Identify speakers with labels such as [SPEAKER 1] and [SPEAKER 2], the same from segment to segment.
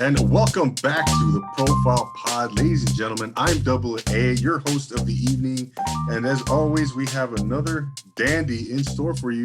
[SPEAKER 1] And welcome back to the Profile Pod. Ladies and gentlemen, I'm Double A, your host of the evening. And as always, we have another dandy in store for you.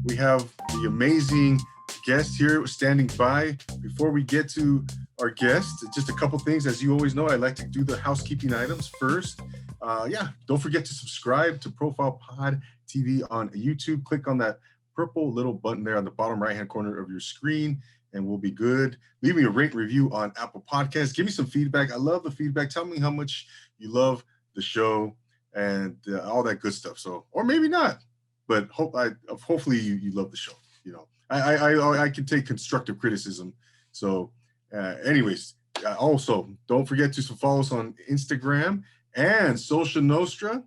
[SPEAKER 1] We have the amazing guest here standing by. Before we get to our guest, just a couple things. As you always know, I like to do the housekeeping items first. Don't forget to subscribe to Profile Pod TV on YouTube. Click on that purple little button there on the bottom right-hand corner of your screen, and we'll be good. Leave me a rate review on Apple Podcasts. Give me some feedback. I love the feedback. Tell me how much you love the show and all that good stuff. So, or maybe not, but hopefully you love the show. You know, I can take constructive criticism. So, also don't forget to follow us on Instagram and Social Nostra.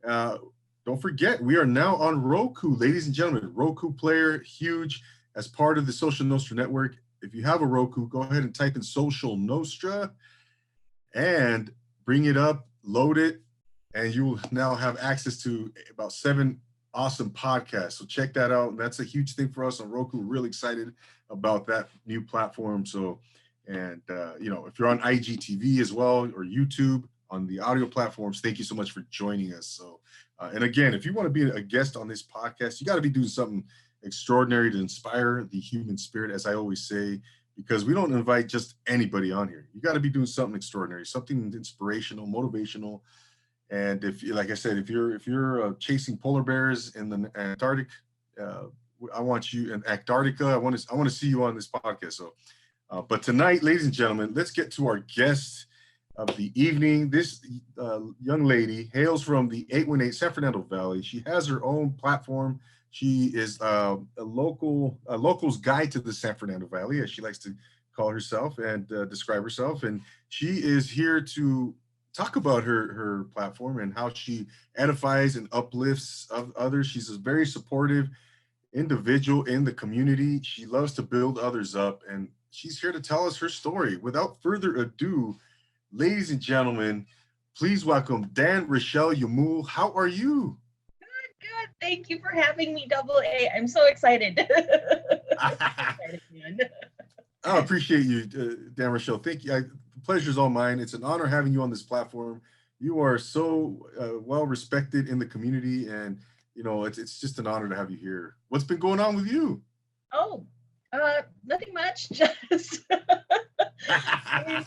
[SPEAKER 1] Don't forget, we are now on Roku, ladies and gentlemen. Roku player, huge. As part of the Social Nostra network. If you have a Roku, go ahead and type in Social Nostra and bring it up, load it, and you will now have access to about 7 awesome podcasts. So check that out. That's a huge thing for us on Roku. We're really excited about that new platform. So, and if you're on IGTV as well or YouTube on the audio platforms, thank you so much for joining us. So, and again, if you want to be a guest on this podcast, you got to be doing something extraordinary to inspire the human spirit, as I always say, because we don't invite just anybody on here. You got to be doing something extraordinary, something inspirational, motivational. And if you're chasing polar bears in the Antarctic, I want you in Antarctica. I want to see you on this podcast. So, but tonight, ladies and gentlemen, let's get to our guest of the evening. This young lady hails from the 818 San Fernando Valley. She has her own platform. She is a local's guide to the San Fernando Valley, as she likes to call herself and describe herself. And she is here to talk about her platform and how she edifies and uplifts others. She's a very supportive individual in the community. She loves to build others up, and she's here to tell us her story. Without further ado, ladies and gentlemen, please welcome Danrochelle Yumul. How are you?
[SPEAKER 2] Good. Thank you for having me, Double A. I'm so excited.
[SPEAKER 1] I appreciate you, Danrochelle. Thank you. The pleasure's all mine. It's an honor having you on this platform. You are so well respected in the community, and it's just an honor to have you here. What's been going on with you?
[SPEAKER 2] Oh, nothing much. Just I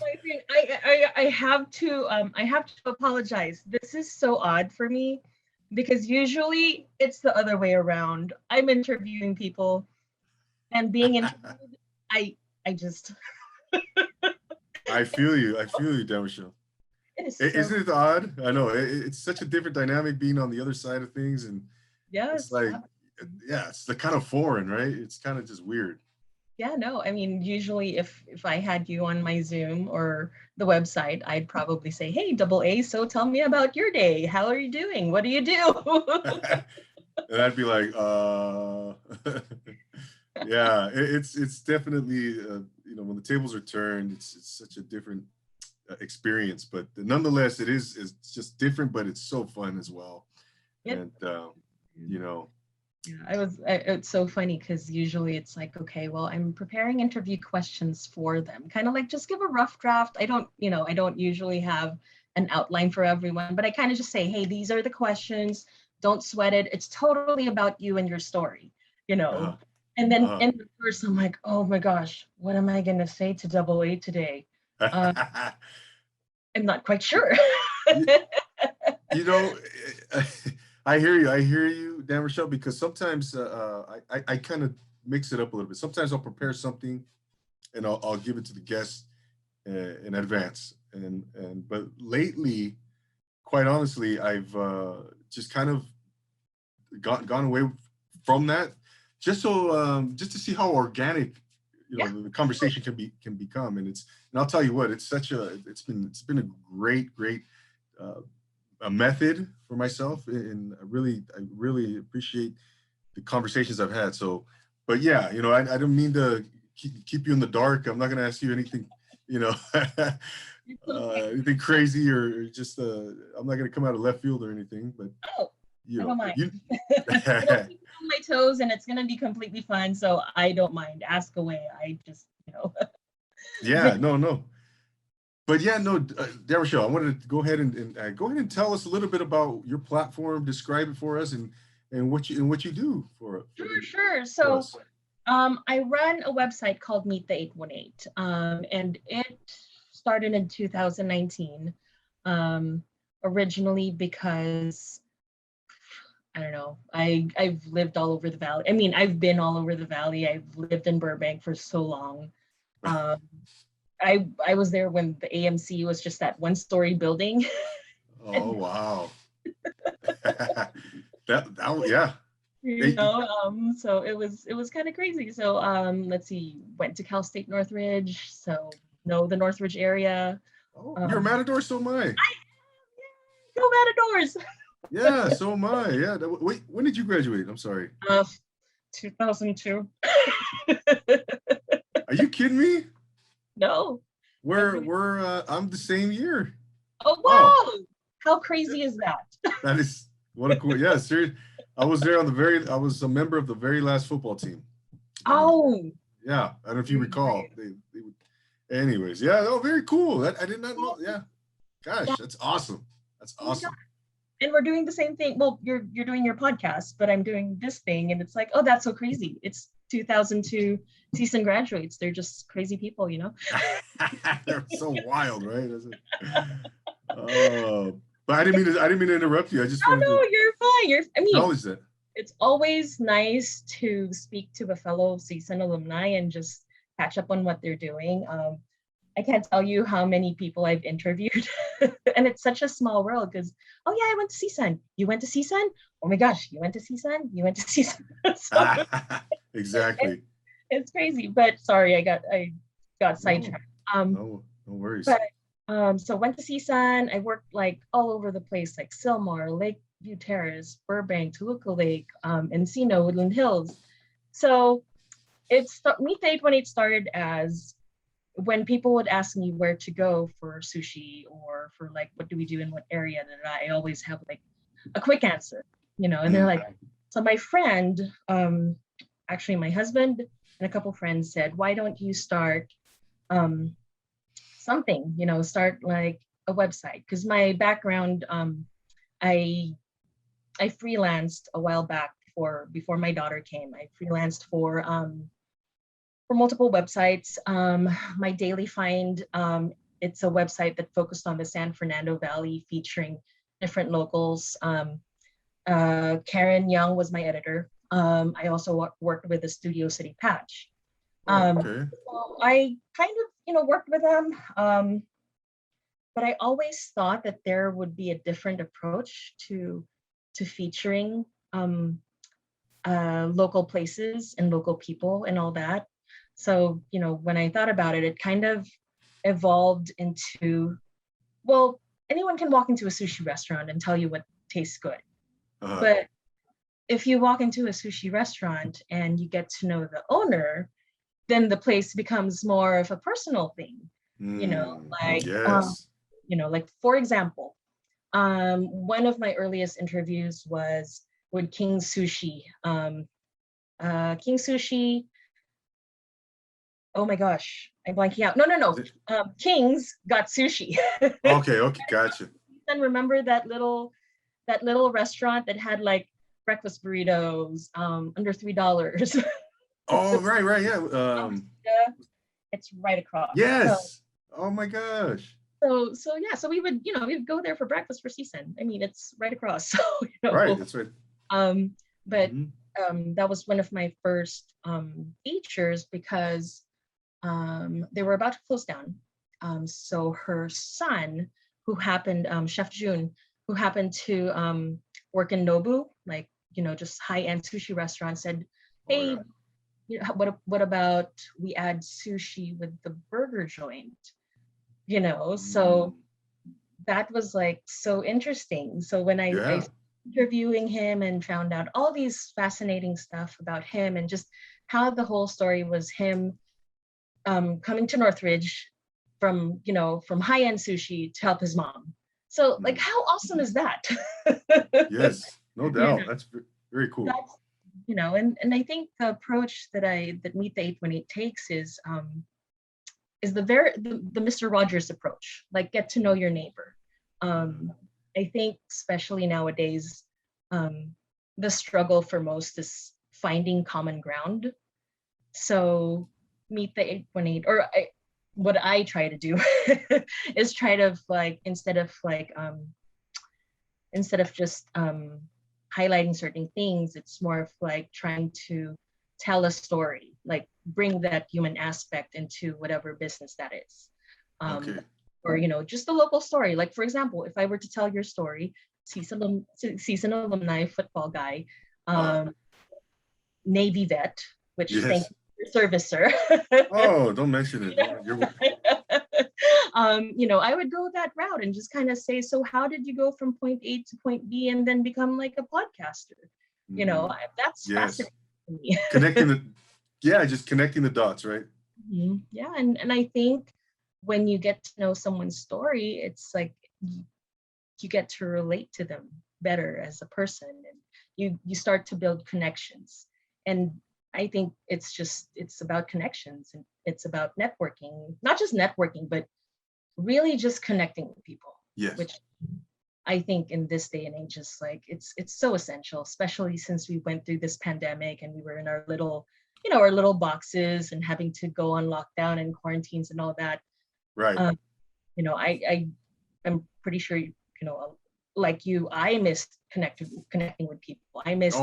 [SPEAKER 2] have to apologize. This is so odd for me, because usually it's the other way around. I'm interviewing people and being interviewed. I just.
[SPEAKER 1] I feel you, Danrochelle. Isn't it odd? I know it's such a different dynamic being on the other side of things, and
[SPEAKER 2] yes,
[SPEAKER 1] it's like, it's the kind of foreign, right? It's kind of just weird.
[SPEAKER 2] Yeah, no, I mean, usually if I had you on my Zoom or the website, I'd probably say, hey, Double A, so tell me about your day. How are you doing? What do you do?
[SPEAKER 1] And I'd be like, yeah, it's definitely, when the tables are turned, it's such a different experience, but nonetheless, it's just different, but it's so fun as well. Yep. And,
[SPEAKER 2] Yeah, it's so funny because usually it's like, okay, well, I'm preparing interview questions for them. Kind of like just give a rough draft. I don't usually have an outline for everyone, but I kind of just say, hey, these are the questions. Don't sweat it. It's totally about you and your story, And then in the first, I'm like, oh my gosh, what am I going to say to Double A today? I'm not quite sure.
[SPEAKER 1] I hear you, Danrochelle, because sometimes I kind of mix it up a little bit. Sometimes I'll prepare something and I'll give it to the guest in advance. But lately, quite honestly, I've just kind of gone away from that, just to see how organic the conversation can become. And I'll tell you what, it's been a great a method for myself, and I really appreciate the conversations I've had. So, but yeah, I don't mean to keep you in the dark. I'm not going to ask you anything, anything crazy or just I'm not going to come out of left field or anything. But
[SPEAKER 2] I don't mind. It'll keep me on my toes, and it's going to be completely fun. So I don't mind. Ask away. I just
[SPEAKER 1] Yeah, no. But yeah, no, Danrochelle, I wanted to go ahead and go ahead and tell us a little bit about your platform, describe it for us, and what you do
[SPEAKER 2] Sure.
[SPEAKER 1] for
[SPEAKER 2] So
[SPEAKER 1] us.
[SPEAKER 2] I run a website called Meet the 818, and it started in 2019, originally because I don't know. I've lived all over the valley. I mean, I've been all over the valley. I've lived in Burbank for so long. Um, I was there when the AMC was just that one-story building.
[SPEAKER 1] Oh wow. Yeah.
[SPEAKER 2] So it was kind of crazy. So let's see, went to Cal State Northridge, so know the Northridge area.
[SPEAKER 1] Oh, you're a
[SPEAKER 2] Um,
[SPEAKER 1] Matador, so am I.
[SPEAKER 2] Go Matadors.
[SPEAKER 1] Yeah, so am I. Yeah. Wait, when did you graduate? I'm sorry.
[SPEAKER 2] 2002.
[SPEAKER 1] Are you kidding me?
[SPEAKER 2] No, February.
[SPEAKER 1] I'm the same year.
[SPEAKER 2] Oh
[SPEAKER 1] Wow.
[SPEAKER 2] wow, how crazy is that?
[SPEAKER 1] That is what a cool. Yeah, serious. I was a member of the very last football team.
[SPEAKER 2] Oh,
[SPEAKER 1] Yeah, I don't know if you recall. They would. Anyways, yeah. Oh, very cool. I did not know. Yeah.
[SPEAKER 2] yeah.
[SPEAKER 1] Gosh, that's awesome. That's
[SPEAKER 2] Oh my God.
[SPEAKER 1] awesome.
[SPEAKER 2] And we're doing the same thing. Well, you're doing your podcast, but I'm doing this thing, and it's like, oh, that's so crazy. It's 2002 seasoned graduates. They're just crazy people, you know.
[SPEAKER 1] They're so wild, right? But I didn't mean to interrupt you. I just
[SPEAKER 2] Oh
[SPEAKER 1] wanted to
[SPEAKER 2] no, you're fine. I mean,
[SPEAKER 1] acknowledge that.
[SPEAKER 2] it's always nice to speak to a fellow seasoned alumni and just catch up on what they're doing. I can't tell you how many people I've interviewed, and it's such a small world because, oh yeah, I went to CSUN. You went to CSUN? Oh my gosh, you went to CSUN? You went to CSUN? So
[SPEAKER 1] Exactly.
[SPEAKER 2] it's crazy. But sorry, I got
[SPEAKER 1] No,
[SPEAKER 2] sidetracked. Um,
[SPEAKER 1] no worries.
[SPEAKER 2] but so went to CSUN. I worked like all over the place, like Sylmar, Lakeview Terrace, Burbank, Toluca Lake, Encino, Woodland Hills. So Meet the 818 started as when people would ask me where to go for sushi or for like what do we do in what area, that I always have like a quick answer, and they're
[SPEAKER 1] Mm.
[SPEAKER 2] like, so my friend, actually my husband and a couple friends said, why don't you start um, something, start like a website? Because my background, I I freelanced a while back before my daughter came. I freelanced for multiple websites. My Daily Find, it's a website that focused on the San Fernando Valley, featuring different locals. Karen Young was my editor. I also worked with the Studio City Patch.
[SPEAKER 1] Oh, okay.
[SPEAKER 2] So I kind of, worked with them, but I always thought that there would be a different approach to featuring local places and local people and all that. So, when I thought about it, it kind of evolved into, well, anyone can walk into a sushi restaurant and tell you what tastes good.
[SPEAKER 1] Uh,
[SPEAKER 2] But if you walk into a sushi restaurant and you get to know the owner, then the place becomes more of a personal thing, like,
[SPEAKER 1] yes.
[SPEAKER 2] like for example, one of my earliest interviews was with King Sushi. King Sushi, oh my gosh, I'm blanking out. No. King's got sushi.
[SPEAKER 1] Okay, gotcha.
[SPEAKER 2] And remember that little restaurant that had like breakfast burritos under $3.
[SPEAKER 1] Oh, right, yeah.
[SPEAKER 2] It's right across.
[SPEAKER 1] Yes. Oh my gosh.
[SPEAKER 2] So yeah, so we would go there for breakfast for season. I mean, it's right across. So
[SPEAKER 1] Right, that's right.
[SPEAKER 2] But
[SPEAKER 1] Mhm.
[SPEAKER 2] that was one of my first features because they were about to close down. So her son, who happened, Chef June, who happened to work in Nobu, like, just high-end sushi restaurant, said,
[SPEAKER 1] Oh
[SPEAKER 2] hey,
[SPEAKER 1] yeah.
[SPEAKER 2] what about we add sushi with the burger joint? So
[SPEAKER 1] Mm.
[SPEAKER 2] that was like so interesting. So when I
[SPEAKER 1] Yeah.
[SPEAKER 2] started interviewing him and found out all these fascinating stuff about him and just how the whole story was him coming to Northridge from high-end sushi to help his mom. So like,
[SPEAKER 1] Mm.
[SPEAKER 2] how awesome is that?
[SPEAKER 1] Yes, no
[SPEAKER 2] you know,
[SPEAKER 1] doubt. That's very cool.
[SPEAKER 2] that's and I think the approach that Meet the 818 takes is the Mr. Rogers approach, like get to know your neighbor. I think especially nowadays, the struggle for most is finding common ground. So meet the 818, or what I try to do is try to like instead of just highlighting certain things, it's more of like trying to tell a story, like bring that human aspect into whatever business that is.
[SPEAKER 1] Okay.
[SPEAKER 2] Or, just a local story. Like, for example, if I were to tell your story, season alumni, football guy, Navy vet, which thank
[SPEAKER 1] Yes.
[SPEAKER 2] you for your service, sir.
[SPEAKER 1] Oh, don't mention it.
[SPEAKER 2] I would go that route and just kind of say, so how did you go from point A to point B and then become like a podcaster? That's
[SPEAKER 1] Yes.
[SPEAKER 2] fascinating to me.
[SPEAKER 1] Just connecting the dots, right?
[SPEAKER 2] Yeah, and I think when you get to know someone's story, it's like you get to relate to them better as a person, and you start to build connections. And I think it's about connections, and it's about networking, not just networking, but really just connecting with people.
[SPEAKER 1] Yes.
[SPEAKER 2] Which I think in this day and age is like it's so essential, especially since we went through this pandemic and we were in our little boxes and having to go on lockdown and quarantines and all that.
[SPEAKER 1] Right.
[SPEAKER 2] I'm pretty sure like you, I missed connecting with people. I missed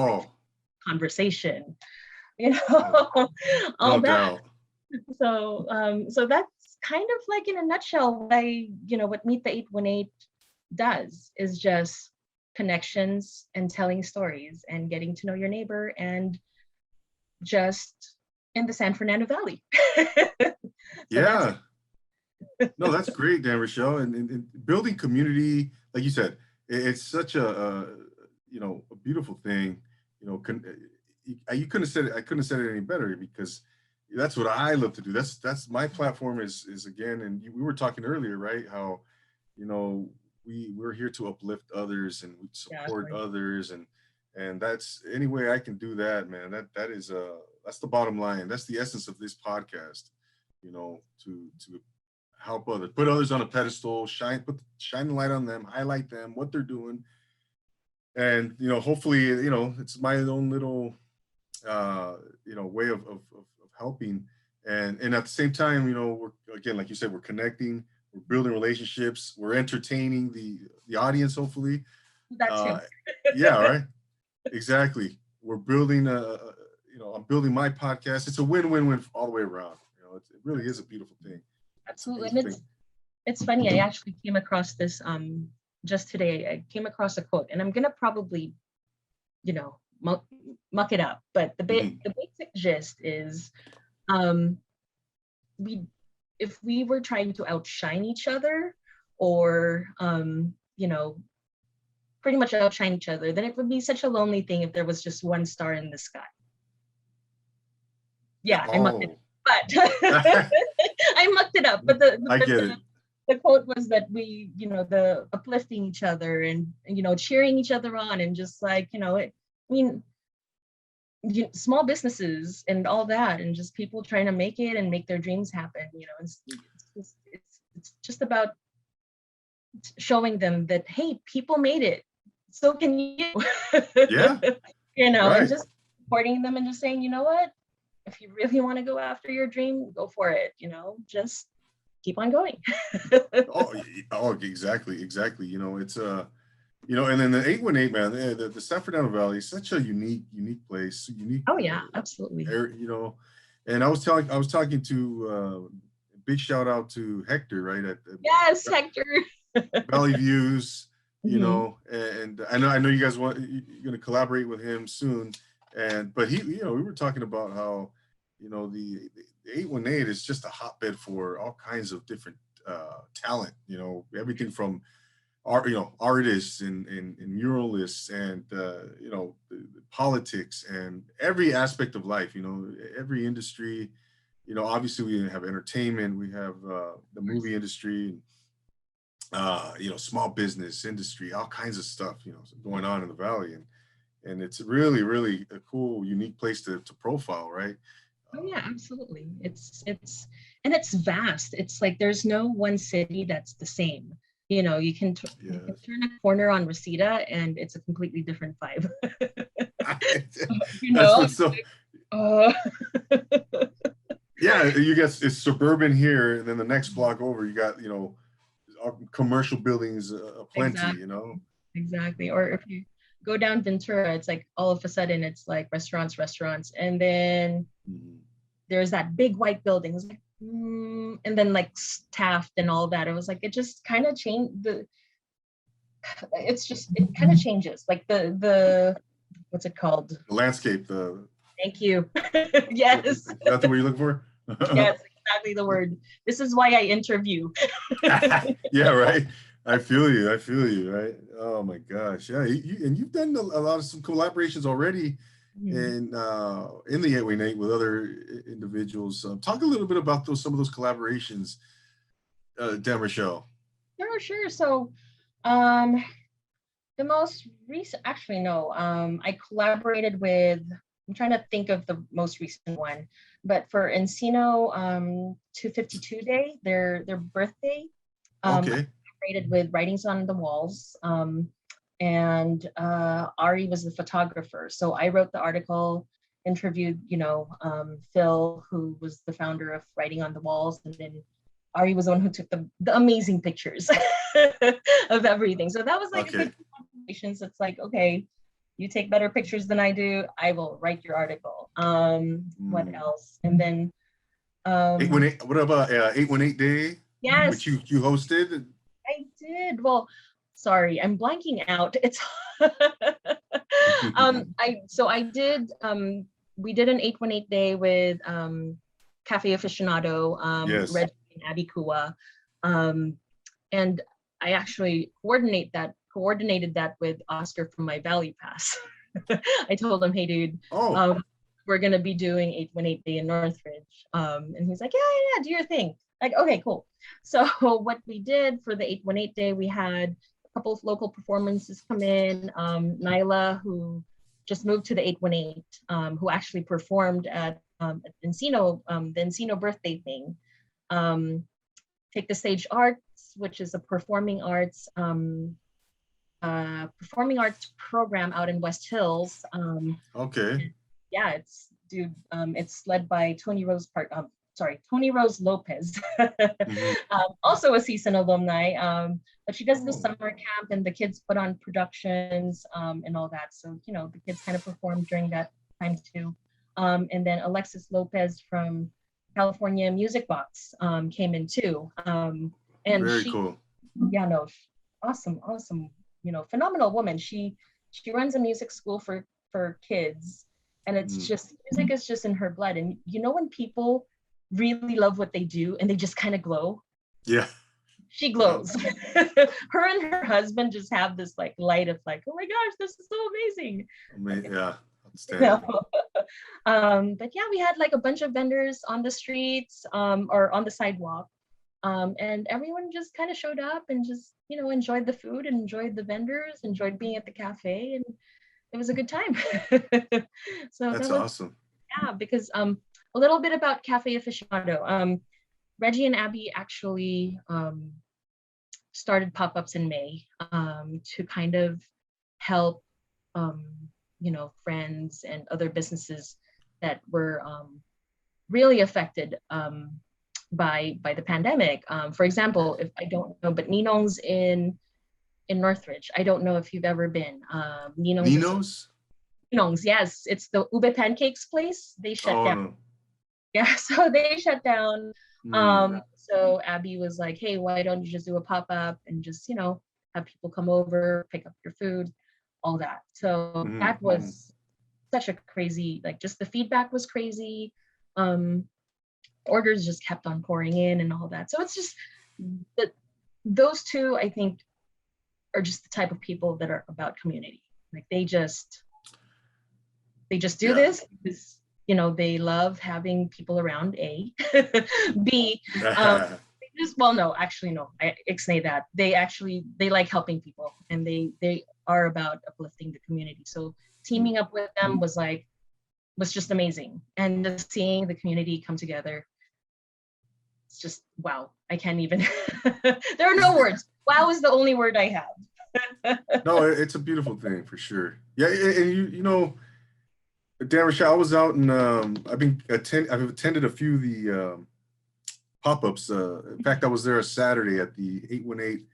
[SPEAKER 2] conversation, all
[SPEAKER 1] no
[SPEAKER 2] that.
[SPEAKER 1] doubt.
[SPEAKER 2] So that's kind of like in a nutshell what Meet the 818 does is just connections and telling stories and getting to know your neighbor and just in the San Fernando Valley.
[SPEAKER 1] Yeah. No, that's great, Danrochelle. And building community, like you said, it's such a beautiful thing. You couldn't have said it. I couldn't have said it any better, because that's what I love to do. That's my platform is again, and we were talking earlier, right? How, we're here to uplift others and we support others, and that's any way I can do that, man. That's the bottom line. That's the essence of this podcast, to help others, put others on a pedestal, shine the light on them, highlight them, what they're doing. And, hopefully, it's my own little, way of helping. And at the same time, we're, again, like you said, we're connecting, we're building relationships, we're entertaining the audience, hopefully.
[SPEAKER 2] That too.
[SPEAKER 1] Yeah, right. Exactly. We're building I'm building my podcast. It's a win-win-win all the way around. It really is a beautiful thing.
[SPEAKER 2] Absolutely. And it's funny. I actually came across this just today. I came across a quote, and I'm gonna probably, muck it up. But the basic gist is, if we were trying to outshine each other, or pretty much outshine each other, then it would be such a lonely thing if there was just one star in the sky. Yeah, I mucked it, but I mucked it up. But the quote was that we, the uplifting each other and cheering each other on, and just like, small businesses and all that, and just people trying to make it and make their dreams happen. It's just about showing them that, hey, people made it, so can you.
[SPEAKER 1] Yeah.
[SPEAKER 2] And just supporting them and just saying, you know what, if you really want to go after your dream, go for it. Just keep on going.
[SPEAKER 1] Exactly. It's and then the 818, man, the San Fernando Valley is such a unique place, unique.
[SPEAKER 2] Oh yeah, absolutely.
[SPEAKER 1] And I was talking to big shout out to Hector, right?
[SPEAKER 2] Yes, Hector.
[SPEAKER 1] Valley Views, and I know you guys you're going to collaborate with him soon. But we were talking about how, the 818 is just a hotbed for all kinds of different talent, everything from artists and muralists and, the politics and every aspect of life, every industry, obviously we have entertainment, we have the movie industry, small business industry, all kinds of stuff, going on in the Valley. And it's really, really a cool, unique place to profile, right?
[SPEAKER 2] Oh yeah, absolutely. And it's vast. It's like there's no one city that's the same. You know, you can
[SPEAKER 1] Yes.
[SPEAKER 2] turn a corner on Reseda and it's a completely different vibe. You
[SPEAKER 1] That's
[SPEAKER 2] know,
[SPEAKER 1] what's so.
[SPEAKER 2] oh
[SPEAKER 1] Yeah, you guess it's suburban here, and then the next block over, you got commercial buildings, plenty.
[SPEAKER 2] exactly,
[SPEAKER 1] You know.
[SPEAKER 2] exactly. Or if you go down Ventura, it's like all of a sudden it's like restaurants, restaurants, and then
[SPEAKER 1] Mhm.
[SPEAKER 2] there's that big white building. It was like, and then like Taft and all that. It was like it just kind of changed the. It's just it kind of changes. Like the what's it called?
[SPEAKER 1] The landscape. The
[SPEAKER 2] Thank you.
[SPEAKER 1] is
[SPEAKER 2] Yes,
[SPEAKER 1] that the word you're looking for?
[SPEAKER 2] yes, exactly the word. This is why I interview.
[SPEAKER 1] Yeah, right. I feel you. I feel you. Right. Oh my gosh. Yeah. And you've done a lot of some collaborations already
[SPEAKER 2] Mhm.
[SPEAKER 1] in the 818 with other individuals. Talk a little bit about some of those collaborations, Danrochelle.
[SPEAKER 2] Sure, sure. So, um, the most recent, actually, no, I collaborated with, I'm trying to think of the most recent one, but for Encino 252 Day, their birthday, I
[SPEAKER 1] Okay.
[SPEAKER 2] collaborated with Writings on the Walls, and Ari was the photographer. So I wrote the article, interviewed, Phil, who was the founder of Writing on the Walls, and then Ari was the one who took the amazing pictures of everything. So that was like a
[SPEAKER 1] Okay.
[SPEAKER 2] good collaboration. So it's like, okay, you take better pictures than I do, I will write your article. What
[SPEAKER 1] Mm.
[SPEAKER 2] else? And then
[SPEAKER 1] Eight one
[SPEAKER 2] um
[SPEAKER 1] eight. What about 818 Day, which
[SPEAKER 2] yes,
[SPEAKER 1] you hosted?
[SPEAKER 2] I did. Well, sorry, I'm blanking out. It's I did we did an 818 day with Cafe Aficionado,
[SPEAKER 1] Yes.
[SPEAKER 2] Reggie and Abby Kua. Um, and I actually coordinated that with Oscar from my Valley Pass. I told him, hey dude,
[SPEAKER 1] Oh,
[SPEAKER 2] we're gonna be doing 818 day in Northridge. And he's like, yeah, do your thing. Like, okay, cool. So what we did for the 818 day, we had a couple of local performances come in. Nyla, who just moved to the 818, who actually performed at Encino, the Encino birthday thing. Um, Take the Stage Arts, which is a performing arts program out in West Hills.
[SPEAKER 1] okay.
[SPEAKER 2] Yeah, it's led by Tony Rose Lopez,
[SPEAKER 1] Mhm.
[SPEAKER 2] also a season alumni. But she does the
[SPEAKER 1] Oh,
[SPEAKER 2] summer camp, and the kids put on productions and all that. So the kids kind of performed during that time too. And then Alexis Lopez from California Music Box came in too. And
[SPEAKER 1] very
[SPEAKER 2] she,
[SPEAKER 1] cool.
[SPEAKER 2] yeah, no, awesome, awesome, phenomenal woman. She runs a music school for kids, and it's
[SPEAKER 1] Mm.
[SPEAKER 2] just music is just in her blood. And when people really love what they do and they just kind of glow,
[SPEAKER 1] Yeah.
[SPEAKER 2] she
[SPEAKER 1] Yeah.
[SPEAKER 2] glows. Her and her husband just have this like light of like, oh my gosh, this is so amazing.
[SPEAKER 1] Yeah.
[SPEAKER 2] You know?
[SPEAKER 1] Outstanding.
[SPEAKER 2] But yeah, we had like a bunch of vendors on the streets or on the sidewalk. And everyone just kind of showed up and just, enjoyed the food and enjoyed the vendors, enjoyed being at the cafe, and it was a good time. So that
[SPEAKER 1] That's
[SPEAKER 2] was,
[SPEAKER 1] awesome.
[SPEAKER 2] yeah, because a little bit about Cafe Aficionado. Reggie and Abby actually started pop-ups in May to kind of help um, friends and other businesses that were really affected by the pandemic. For example, if I don't know, but Ninong's in Northridge. I don't know if you've ever been. Ninong's is
[SPEAKER 1] Ninos?
[SPEAKER 2] Ninong's. Yes, it's the ube pancakes place. They shut
[SPEAKER 1] Oh
[SPEAKER 2] down.
[SPEAKER 1] no.
[SPEAKER 2] Yeah, so they shut down.
[SPEAKER 1] Mm.
[SPEAKER 2] So Abby was like, "Hey, why don't you just do a pop up and just have people come over, pick up your food, all that." So
[SPEAKER 1] Mm-hmm.
[SPEAKER 2] that was such a crazy, like, just the feedback was crazy. Um, Orders just kept on pouring in and all that. So it's just that those two, I think, are just the type of people that are about community. Like they just do
[SPEAKER 1] Yeah.
[SPEAKER 2] this because they love having people around. A, B, just, well, no, actually, no, I ixnay that. They like helping people, and they are about uplifting the community. So teaming up with them was like was just amazing. And just seeing the community come together, it's just wow. I can't even, there are no words. Wow is the only word I have.
[SPEAKER 1] No, it's a beautiful thing for sure. Yeah, and you know, Danrochelle, I was out and I've attended a few of the pop-ups. In fact, I was there a Saturday at the 818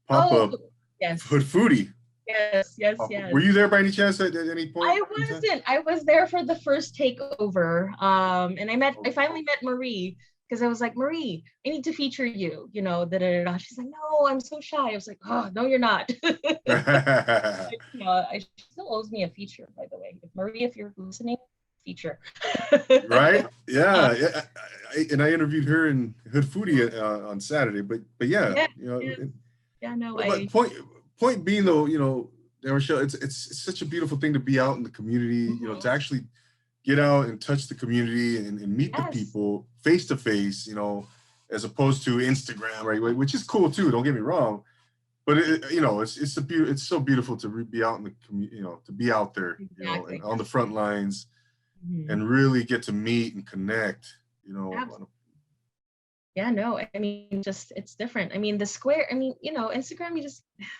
[SPEAKER 2] Oh,
[SPEAKER 1] pop-up
[SPEAKER 2] yes.
[SPEAKER 1] foodie.
[SPEAKER 2] Yes, yes,
[SPEAKER 1] Were
[SPEAKER 2] yes.
[SPEAKER 1] you there by any chance at any point
[SPEAKER 2] I
[SPEAKER 1] in time?
[SPEAKER 2] wasn't. I was there for the first takeover. And I finally met Marie because I was like, Marie, I need to feature you, you know, da, da, da, da. She's like, no, I'm so shy. I was like, oh, no, you're not. She still owes me a feature, by the way. Marie, if you're listening, feature.
[SPEAKER 1] Right?
[SPEAKER 2] Uh,
[SPEAKER 1] Yeah, yeah. And I interviewed her in Hood Foodie on Saturday. But yeah,
[SPEAKER 2] yeah,
[SPEAKER 1] you know,
[SPEAKER 2] yeah, yeah, no,
[SPEAKER 1] but point being though, you know, Rochelle, it's such a beautiful thing to be out in the community, you know, to
[SPEAKER 2] mhm.
[SPEAKER 1] actually get out and touch the community and meet the
[SPEAKER 2] Yes,
[SPEAKER 1] people face to face, you know, as opposed to Instagram, right? Which is cool too. Don't get me wrong, but you know, it's so beautiful to be out in the community, you know, to be out there, you know, and
[SPEAKER 2] exactly.
[SPEAKER 1] on the front lines
[SPEAKER 2] Mhm.
[SPEAKER 1] and really get to meet and connect, you know.
[SPEAKER 2] Yeah, no, I mean, just it's different. I mean, the square, I mean, you know, Instagram,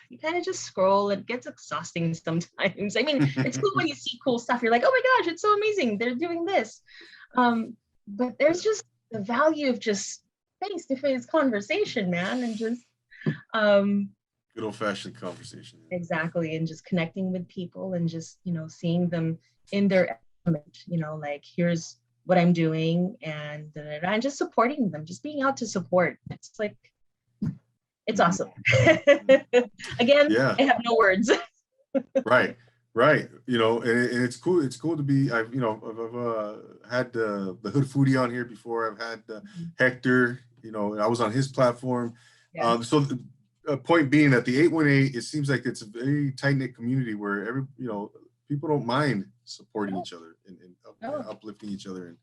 [SPEAKER 2] you kind of just scroll. It gets exhausting sometimes. I mean, it's cool when you see cool stuff. You're like, oh my gosh, it's so amazing. They're doing this. But there's just the value of just face-to-face conversation, man, and just um,
[SPEAKER 1] Good old fashioned conversation.
[SPEAKER 2] exactly, and just connecting with people and just, you know, seeing them in their element, you know, like here's what I'm doing and da, da, da, and just supporting them, just being out to support. It's like it's
[SPEAKER 1] Mhm.
[SPEAKER 2] awesome. Again,
[SPEAKER 1] Yeah.
[SPEAKER 2] I have no words.
[SPEAKER 1] Right, right. You know, and it's cool. It's cool to be. I've had the Hood Foodie on here before. I've had Hector. You know, I was on his platform.
[SPEAKER 2] Yes.
[SPEAKER 1] So the point being that the 818, it seems like it's a very tight knit community where people don't mind supporting
[SPEAKER 2] No,
[SPEAKER 1] each other and
[SPEAKER 2] no.
[SPEAKER 1] uplifting each other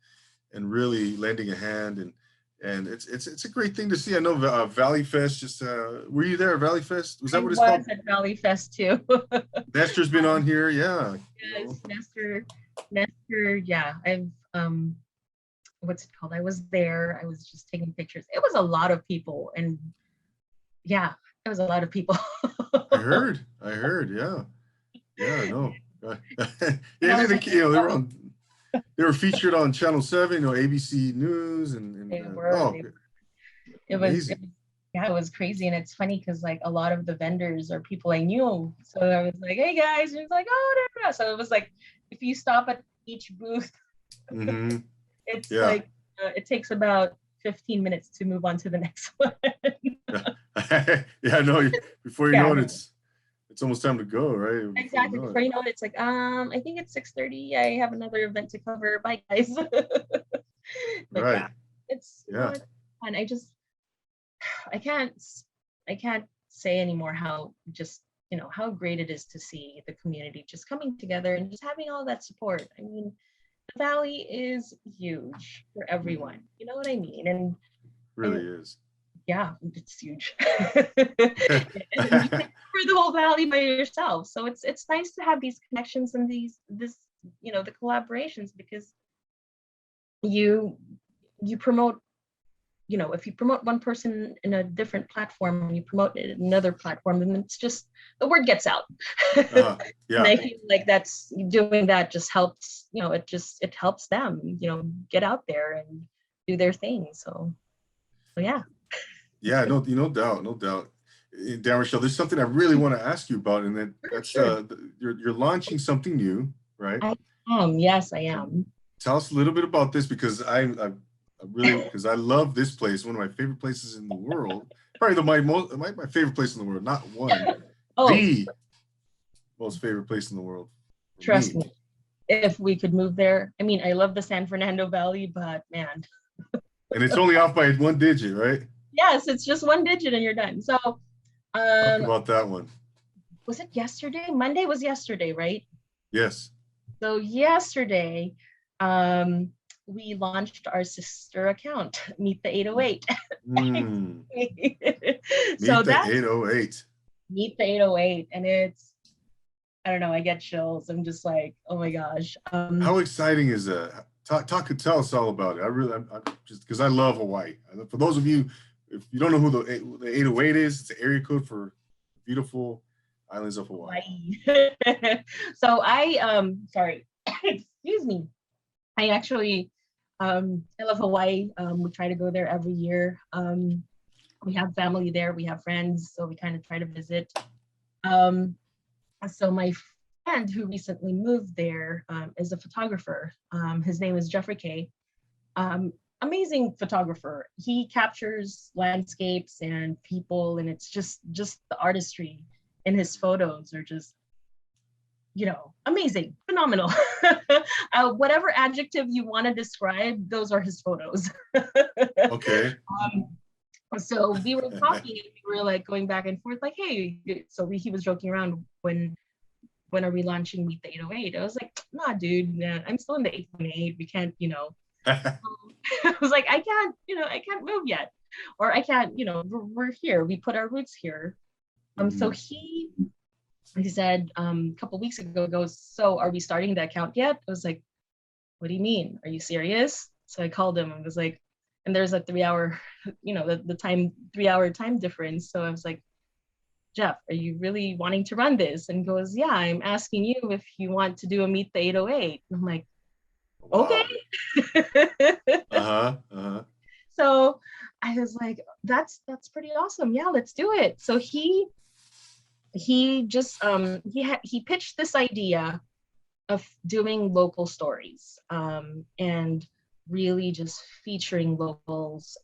[SPEAKER 1] and really lending a hand and it's a great thing to see. I know Valley Fest just were you there at Valley Fest? Was that
[SPEAKER 2] I
[SPEAKER 1] what it's
[SPEAKER 2] was
[SPEAKER 1] called?
[SPEAKER 2] at Valley Fest too.
[SPEAKER 1] Nestor's been on here, yeah. You know,
[SPEAKER 2] Yes, Nestor, yeah. I've what's it called? I was there. I was just taking pictures. It was a lot of people, and yeah, it was a lot of people.
[SPEAKER 1] I heard, yeah, yeah, no, yeah,
[SPEAKER 2] And I was like,
[SPEAKER 1] you know,
[SPEAKER 2] oh,
[SPEAKER 1] they were featured on Channel 7, you know, ABC News,
[SPEAKER 2] they
[SPEAKER 1] and
[SPEAKER 2] were.
[SPEAKER 1] oh,
[SPEAKER 2] It
[SPEAKER 1] amazing.
[SPEAKER 2] was, yeah, it was crazy. And it's funny because like a lot of the vendors are people I knew. So I was like, hey guys, and it's like, oh, da, da, da. So it was like, if you stop at each booth,
[SPEAKER 1] Hmm.
[SPEAKER 2] it's
[SPEAKER 1] Yeah,
[SPEAKER 2] like, it takes about 15 minutes to move on to the next one.
[SPEAKER 1] yeah, yeah. No, before you know
[SPEAKER 2] Yeah,
[SPEAKER 1] it,
[SPEAKER 2] no,
[SPEAKER 1] it's almost time to go, right? Before you
[SPEAKER 2] exactly.
[SPEAKER 1] know it.
[SPEAKER 2] Before you know it, it's like, I think it's 6:30. I have another event to cover. Bye guys. But yeah,
[SPEAKER 1] Right.
[SPEAKER 2] it's, you know,
[SPEAKER 1] Yeah.
[SPEAKER 2] it's fun. I can't I can't say anymore how just, you know, how great it is to see the community just coming together and just having all that support. I mean, the valley is huge for
[SPEAKER 1] Mhm.
[SPEAKER 2] everyone. You know what I mean? And
[SPEAKER 1] Really is.
[SPEAKER 2] yeah, it's huge. And you can cover the whole valley by yourself. So it's nice to have these connections and this, you know, the collaborations because you you promote, you know, if you promote one person in a different platform and you promote it in another platform, then it's just the word gets out. And
[SPEAKER 1] Yeah.
[SPEAKER 2] I feel like that's doing that just helps, you know, it helps them, you know, get out there and do their thing. So yeah.
[SPEAKER 1] Yeah, no, no doubt, no doubt. Darren Rochelle, there's something I really want to ask you about, and
[SPEAKER 2] Sure,
[SPEAKER 1] that's
[SPEAKER 2] sure.
[SPEAKER 1] you're launching something new, right?
[SPEAKER 2] I am, yes, I am.
[SPEAKER 1] Tell us a little bit about this because I really because I love this place, one of my favorite places in the world. Probably my favorite place in the world, not one,
[SPEAKER 2] Oh,
[SPEAKER 1] the most favorite place in the world for
[SPEAKER 2] trust
[SPEAKER 1] me.
[SPEAKER 2] me. If we could move there, I mean, I love the San Fernando Valley, but man,
[SPEAKER 1] And it's only off by one digit, right?
[SPEAKER 2] yes, it's just one digit and you're done. So,
[SPEAKER 1] Talk
[SPEAKER 2] um,
[SPEAKER 1] about that one.
[SPEAKER 2] was it yesterday? Monday was yesterday, right?
[SPEAKER 1] Yes.
[SPEAKER 2] So yesterday, um, we launched our sister account, Meet the 808.
[SPEAKER 1] Mm,
[SPEAKER 2] So
[SPEAKER 1] meet the
[SPEAKER 2] that
[SPEAKER 1] 808.
[SPEAKER 2] Meet the 808, and I don't know, I get chills. I'm just like, oh my gosh.
[SPEAKER 1] How exciting is that? Tell us all about it. I'm just because I love Hawaii. For those of you, if you don't know who the 808 is, it's an area code for beautiful islands of Hawaii.
[SPEAKER 2] Hawaii. So sorry, excuse me. I actually I love Hawaii. We try to go there every year. We have family there, we have friends, so we kind of try to visit. Um, so my friend who recently moved there is a photographer. His name is Jeffrey K. Amazing photographer. He captures landscapes and people, and it's just the artistry in his photos are just, amazing, phenomenal. Whatever adjective you want to describe, those are his photos.
[SPEAKER 1] Okay.
[SPEAKER 2] So we were talking, and we were like going back and forth, like, hey, he was joking around, when are we launching Meet the 808? I was like, nah, dude, man, I'm still in the 818. We can't, I was like, I can't move yet. Or I can't, we're here. We put our roots here. So he said a couple of weeks ago, goes, so are we starting the account yet? I was like, what do you mean? Are you serious? So I called him and was like, and there's a 3-hour, the time, 3-hour time difference. So I was like, Jeff, are you really wanting to run this? And he goes, yeah, I'm asking you if you want to do a Meet the 808. And I'm like, okay.
[SPEAKER 1] Wow.
[SPEAKER 2] So I was like, that's pretty awesome. Yeah, let's do it. So he just he pitched this idea of doing local stories, and really just featuring locals,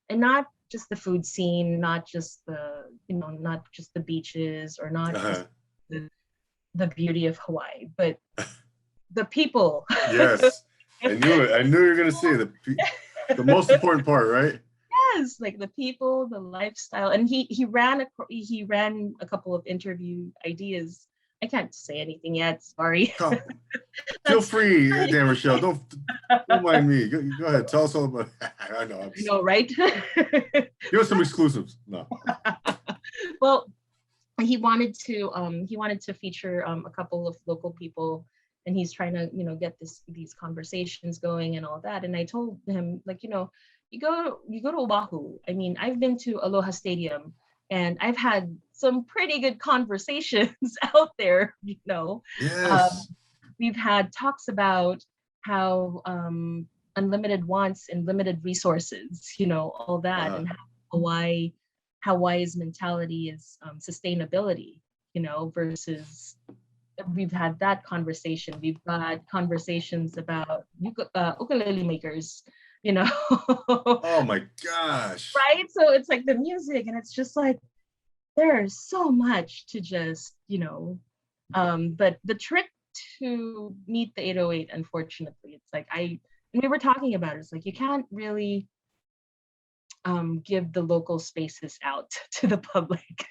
[SPEAKER 2] and not just the food scene, not just the beaches, or not just the beauty of Hawaii, but the people.
[SPEAKER 1] Yes, I knew it. I knew you were gonna say the most important part, right?
[SPEAKER 2] Yes, like the people, the lifestyle, and he ran a couple of interview ideas. I can't say anything yet. Sorry.
[SPEAKER 1] Feel free, Danrochelle. Don't mind me. Go ahead. Tell us all about it. I know,
[SPEAKER 2] right?
[SPEAKER 1] Give us some exclusives. No.
[SPEAKER 2] Well, he wanted to feature a couple of local people, and he's trying to get these conversations going and all that. And I told him, like, you go to Oahu. I mean, I've been to Aloha Stadium, and I've had some pretty good conversations out there.
[SPEAKER 1] Yes.
[SPEAKER 2] We've had talks about how unlimited wants and limited resources, all that, and how Hawaii's mentality is sustainability, versus, we've had that conversation. We've had conversations about ukulele makers,
[SPEAKER 1] Oh my gosh.
[SPEAKER 2] right? So it's like the music, and it's just like, there's so much to just, but the trick to Meet the 808, unfortunately, it's like, and we were talking about it, it's like, you can't really give the local spaces out to the public.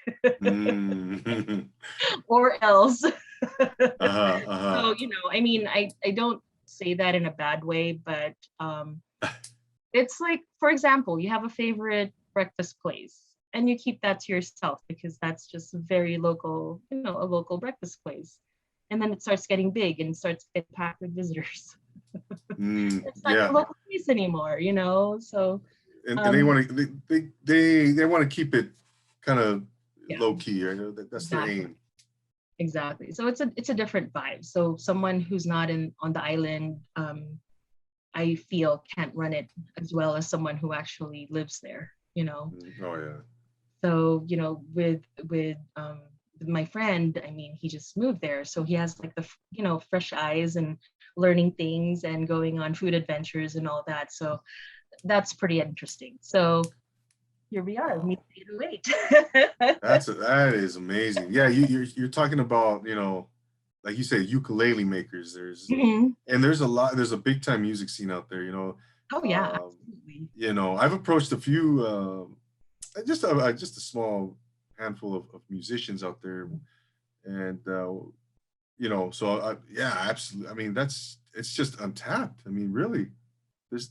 [SPEAKER 2] Or else. So, I mean, I don't say that in a bad way, but it's like, for example, you have a favorite breakfast place, and you keep that to yourself because that's just a very local, a local breakfast place. And then it starts getting big and starts getting packed with visitors. It's not a local place anymore, so.
[SPEAKER 1] And they want to they want to keep it kind of low key, right? That's
[SPEAKER 2] exactly.
[SPEAKER 1] their aim.
[SPEAKER 2] Exactly. So it's a different vibe. So someone who's not on the island, I feel can't run it as well as someone who actually lives there.
[SPEAKER 1] Oh yeah.
[SPEAKER 2] So with my friend, I mean, he just moved there, so he has like the fresh eyes and learning things and going on food adventures and all that. So that's pretty interesting. So here we are, Meet the 808.
[SPEAKER 1] That is amazing. Yeah, you're talking about, like you say, ukulele makers. There's and there's a big time music scene out there,
[SPEAKER 2] Oh yeah, absolutely.
[SPEAKER 1] I've approached a few just a small handful of musicians out there, and so yeah, absolutely. I mean, it's just untapped. I mean, really, there's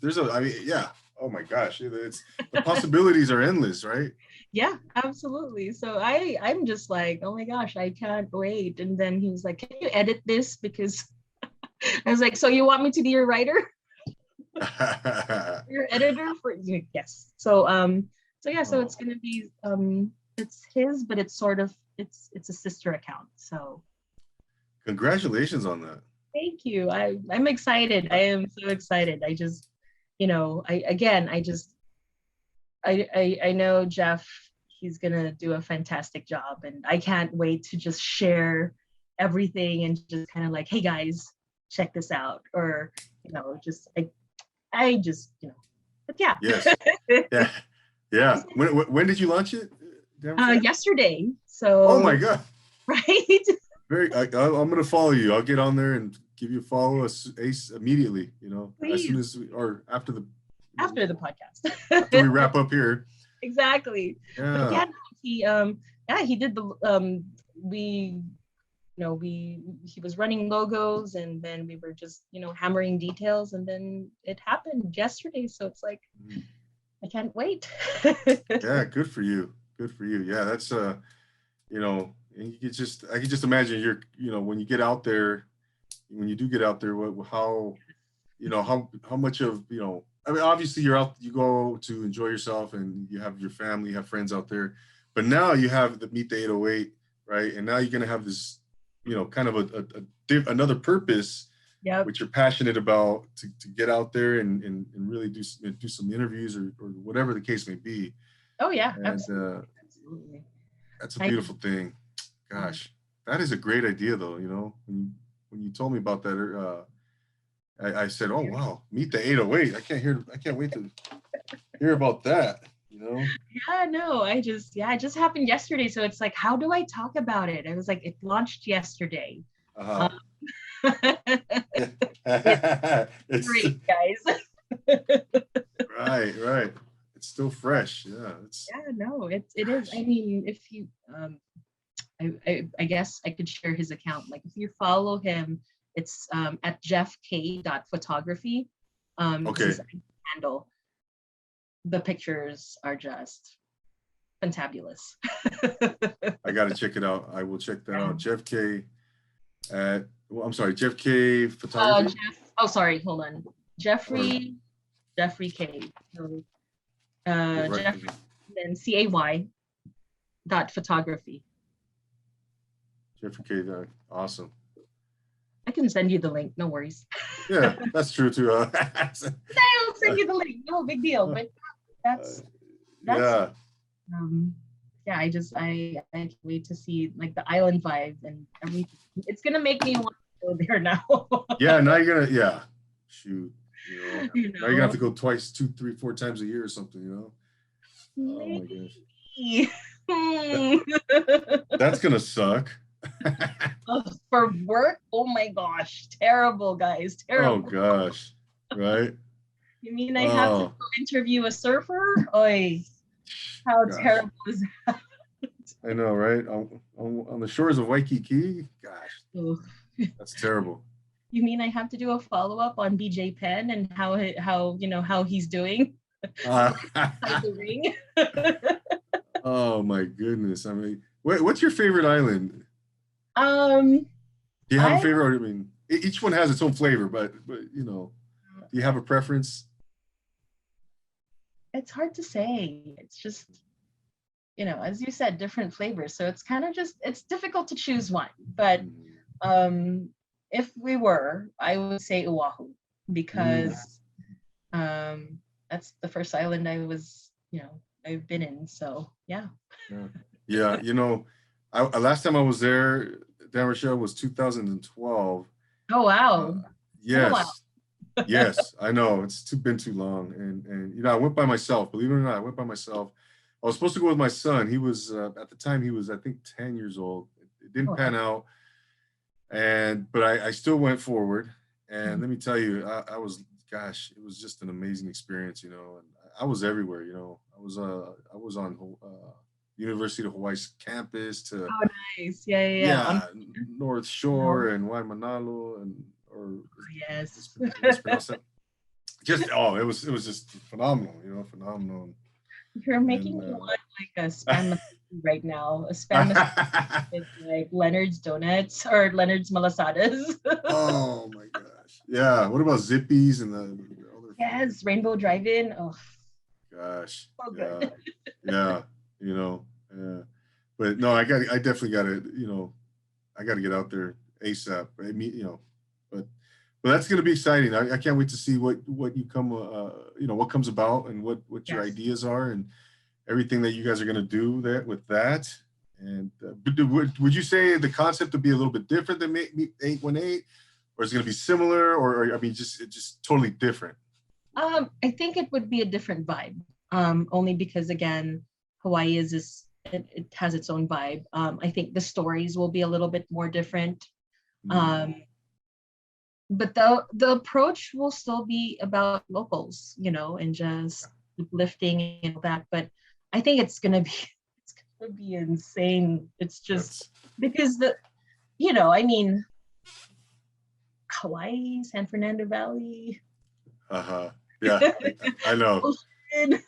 [SPEAKER 1] yeah, Oh my gosh, it's the possibilities are endless, right?
[SPEAKER 2] Yeah, absolutely. So I'm just like, oh my gosh, I can't wait. And then he was like, can you edit this? Because I was like, so you want me to be your writer, your editor for yes. So yeah, so
[SPEAKER 1] Oh,
[SPEAKER 2] it's gonna be it's his, but it's sort of it's a sister account. So
[SPEAKER 1] congratulations on that.
[SPEAKER 2] thank you. I'm excited. I am so excited. I just, I just I know Jeff, he's gonna do a fantastic job, and I can't wait to just share everything and just kind of like, hey guys, check this out, or just I just but yeah.
[SPEAKER 1] Yes. Yeah. Yeah. When did you launch it?
[SPEAKER 2] Yesterday.
[SPEAKER 1] Oh my
[SPEAKER 2] So
[SPEAKER 1] God.
[SPEAKER 2] right.
[SPEAKER 1] I'm gonna follow you. I'll get on there and give you a follow ace immediately. As soon
[SPEAKER 2] Please,
[SPEAKER 1] as or after
[SPEAKER 2] after the podcast.
[SPEAKER 1] after we wrap up here.
[SPEAKER 2] Exactly. But
[SPEAKER 1] Yeah.
[SPEAKER 2] yeah, he did the we he was running logos, and then we were just hammering details, and then it happened yesterday, so it's like I can't wait.
[SPEAKER 1] Yeah. Good for you. Good for you. Yeah. That's and I could just imagine when you get out there, when you do get out there, how how much of I mean, obviously you go to enjoy yourself and you have your family, you have friends out there, but now you have the Meet the 808, right? And now you're going to have this kind of another purpose
[SPEAKER 2] Yep.
[SPEAKER 1] which you're passionate about to get out there and really do some interviews or whatever the case may be.
[SPEAKER 2] Oh yeah,
[SPEAKER 1] And
[SPEAKER 2] absolutely.
[SPEAKER 1] that's a beautiful thing.
[SPEAKER 2] Yeah.
[SPEAKER 1] Gosh, that is a great idea though. When you told me about that, I said, oh wow, Meet the 808. I can't wait to hear about that.
[SPEAKER 2] Yeah, no, it just happened yesterday. So it's like, how do I talk about it? I was like, it launched yesterday.
[SPEAKER 1] Uh-huh.
[SPEAKER 2] It's great, guys.
[SPEAKER 1] Right. It's still fresh. Yeah.
[SPEAKER 2] Yeah, no, it is. I mean, if you I guess I could share his account. Like if you follow him, it's at jeffk.photography. Is
[SPEAKER 1] Okay.
[SPEAKER 2] his handle. The pictures are just fantabulous.
[SPEAKER 1] I got to check it out. I will check that out. Jeff K I'm sorry, Jeff K Photography.
[SPEAKER 2] Sorry, hold on. Jeffrey K. So, Jeff, then CAY .photography.
[SPEAKER 1] Jeffrey K. Awesome.
[SPEAKER 2] I can send you the link. No worries.
[SPEAKER 1] Yeah, that's true too.
[SPEAKER 2] I'll send you the link. No big deal. But that's
[SPEAKER 1] yeah.
[SPEAKER 2] Yeah, I can't wait to see like the island vibe and everything. It's gonna make me want to go there now.
[SPEAKER 1] Yeah, now you're gonna shoot. Now you're gonna have to go twice, 2, 3, 4 times a year or something. Oh my gosh. That's gonna suck.
[SPEAKER 2] For work? Oh my gosh. Terrible, guys. Terrible.
[SPEAKER 1] Oh gosh. Right?
[SPEAKER 2] You mean I have to go interview a surfer? Oy. How terrible is that?
[SPEAKER 1] I know, right? On the shores of Waikiki? Gosh. That's terrible.
[SPEAKER 2] You mean I have to do a follow-up on BJ Penn and how he's doing? The ring?
[SPEAKER 1] Oh my goodness. I mean, what's your favorite island?
[SPEAKER 2] Do
[SPEAKER 1] you have a favorite? I mean, each one has its own flavor, but do you have a preference?
[SPEAKER 2] It's hard to say. It's just, as you said, different flavors. So it's kind of it's difficult to choose one. But if we were, I would say Oahu, because that's the first island I was, I've been in. So yeah.
[SPEAKER 1] Yeah. Last time I was there, Danrochelle, was 2012.
[SPEAKER 2] Oh wow.
[SPEAKER 1] Yes. Oh, wow. Yes, I know. It's been too long. And I went by myself. Believe it or not, I went by myself. I was supposed to go with my son. He was at the time he was, I think, 10 years old. It didn't pan out. But I still went forward. And let me tell you, I was, gosh, it was just an amazing experience, and I was everywhere, I was on University of Hawaii's campus to
[SPEAKER 2] nice. Yeah.
[SPEAKER 1] North Shore and Waimanalo yes. just oh, it was just phenomenal, you know, phenomenal.
[SPEAKER 2] You're making
[SPEAKER 1] And
[SPEAKER 2] me want like a spam right now. A spam with like Leonard's Donuts or Leonard's Malasadas.
[SPEAKER 1] oh my gosh, yeah. What about Zippies and the other food?
[SPEAKER 2] Yes, Rainbow Drive-In. Oh,
[SPEAKER 1] Gosh,
[SPEAKER 2] so
[SPEAKER 1] yeah,
[SPEAKER 2] good.
[SPEAKER 1] yeah. You know, yeah. But no, I definitely got to, you know, I got to get out there ASAP. I mean, you know, but that's going to be exciting. I can't wait to see what you come, you know, what comes about and what your
[SPEAKER 2] Yes.
[SPEAKER 1] ideas are and everything that you guys are going to do that with that. And would you say the concept would be a little bit different than 818, or is it going to be similar, or I mean, just totally different?
[SPEAKER 2] I think it would be a different vibe. Only because again, Hawaii is this. It has its own vibe. I think the stories will be a little bit more different.
[SPEAKER 1] Mm,
[SPEAKER 2] Um, but the approach will still be about locals, you know, and just uplifting and all that. But I think it's gonna be it's gonna be insane. It's just
[SPEAKER 1] that's
[SPEAKER 2] because the you know, I mean, Hawaii, San Fernando Valley,
[SPEAKER 1] uh-huh. Yeah, I know.
[SPEAKER 2] ocean,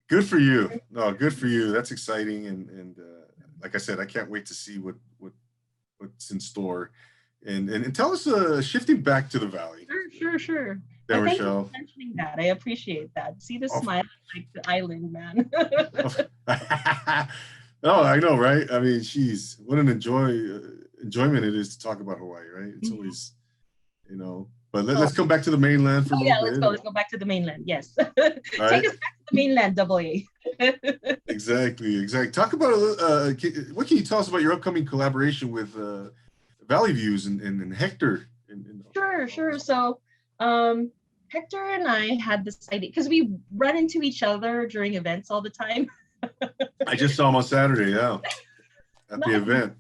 [SPEAKER 1] Good for you. No, good for you. That's exciting, and like I said, I can't wait to see what's in store. And tell us, shifting back to the valley,
[SPEAKER 2] sure.
[SPEAKER 1] Dan
[SPEAKER 2] I thank you
[SPEAKER 1] Rochelle.
[SPEAKER 2] for mentioning that. I appreciate that. See the
[SPEAKER 1] Of,
[SPEAKER 2] smile, like the island, man.
[SPEAKER 1] of, oh, I know, right? I mean, geez, what an enjoyment it is to talk about Hawaii, right? It's
[SPEAKER 2] Mhm.
[SPEAKER 1] always, you know. But
[SPEAKER 2] Oh,
[SPEAKER 1] let's come back to the mainland for a little
[SPEAKER 2] yeah, let's
[SPEAKER 1] bit,
[SPEAKER 2] go. Let's go back to the mainland. Yes. Take
[SPEAKER 1] right?
[SPEAKER 2] us back to the mainland, double A.
[SPEAKER 1] Exactly, exactly. Talk about what can you tell us about your upcoming collaboration with Valley Views and Hector and all
[SPEAKER 2] Sure.
[SPEAKER 1] this.
[SPEAKER 2] So, um, Hector and I had this idea because we run into each other during events all the time.
[SPEAKER 1] I just saw him on Saturday, yeah, at the
[SPEAKER 2] Nice.
[SPEAKER 1] event.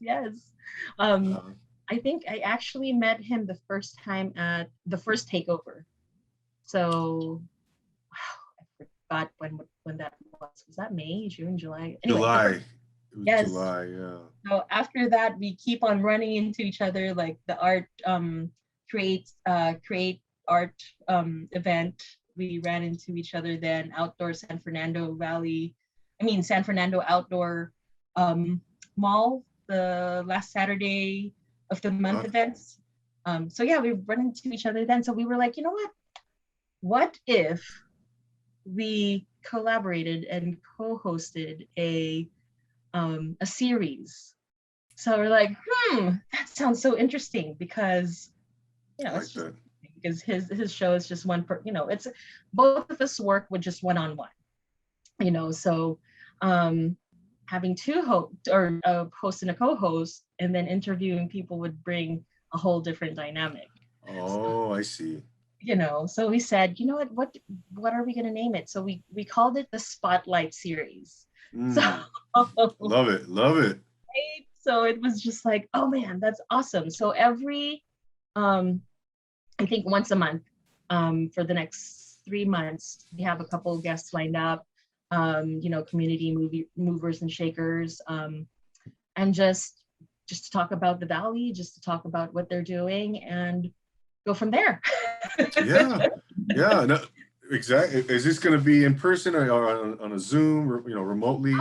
[SPEAKER 2] Yes. Um,
[SPEAKER 1] Uh,
[SPEAKER 2] I think I actually met him the first time at the first takeover. So, wow, I forgot when that was. Was that May, June, July? Anyway, the
[SPEAKER 1] July.
[SPEAKER 2] first,
[SPEAKER 1] It was
[SPEAKER 2] yes.
[SPEAKER 1] July, yeah.
[SPEAKER 2] So after that, we keep on running into each other, like the art create art event. We ran into each other then outdoor San Fernando Valley. I mean San Fernando Outdoor um, Mall the last Saturday of the month
[SPEAKER 1] Uh,
[SPEAKER 2] events. So yeah, we run into each other then. So we were like, you know what? What if we collaborated and co-hosted a series? So we're like, that sounds so interesting because
[SPEAKER 1] I
[SPEAKER 2] it's
[SPEAKER 1] like
[SPEAKER 2] just
[SPEAKER 1] that.
[SPEAKER 2] because his show is just one per, it's both of us work with just one on one, so um having two or a host and a co-host and then interviewing people would bring a whole different dynamic. So,
[SPEAKER 1] Oh, I see.
[SPEAKER 2] so we said, you know what are we going to name it? So we called it the Spotlight series. So
[SPEAKER 1] Mm, love it, love it.
[SPEAKER 2] so it was just like, oh man, that's awesome. So every um I think once a month, for the next 3 months, we have a couple of guests lined up, community movers and shakers, and just to talk about the valley, just to talk about what they're doing and go from there.
[SPEAKER 1] Yeah, yeah. No, exactly. Is this going to be in person or on a Zoom, or, remotely?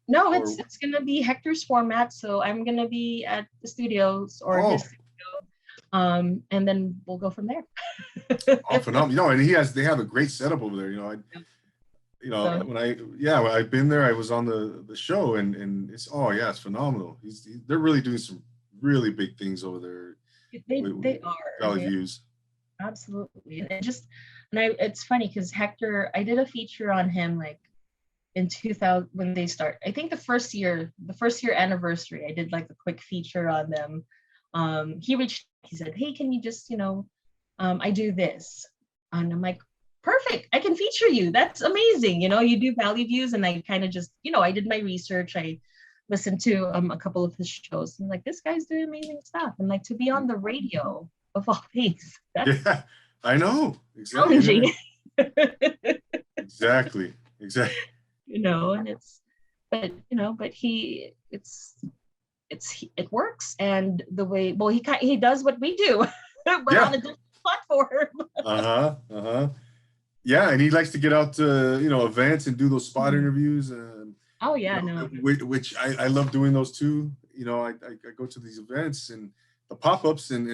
[SPEAKER 2] No,
[SPEAKER 1] Or
[SPEAKER 2] it's gonna be Hector's format. So I'm gonna be at the studios or his
[SPEAKER 1] oh,
[SPEAKER 2] studio, and then we'll go from there.
[SPEAKER 1] oh, phenomenal. And they have a great setup over there.
[SPEAKER 2] So
[SPEAKER 1] when I've been there, I was on the show, and it's, oh yeah, it's phenomenal. They're really doing some really big things over there with
[SPEAKER 2] they are.
[SPEAKER 1] Valley Views.
[SPEAKER 2] Absolutely. It's funny because Hector, I did a feature on him like in 2000 when they start. I think the first year anniversary, I did like a quick feature on them. He said, hey, can you just, I do this. And I'm like, perfect. I can feature you. That's amazing. You do Valley Views. And I kind of just, I did my research. I listened to a couple of his shows. And like, this guy's doing amazing stuff. And like to be on the radio of all things, that's
[SPEAKER 1] Yeah, I know.
[SPEAKER 2] challenging.
[SPEAKER 1] Exactly. Exactly. Exactly.
[SPEAKER 2] And but he it works. And the way, well, he does what we do, but
[SPEAKER 1] Yeah.
[SPEAKER 2] on a different platform.
[SPEAKER 1] Yeah, and he likes to get out to, events and do those spot interviews, and
[SPEAKER 2] Oh yeah, no.
[SPEAKER 1] which I love doing those too. I go to these events and the pop-ups and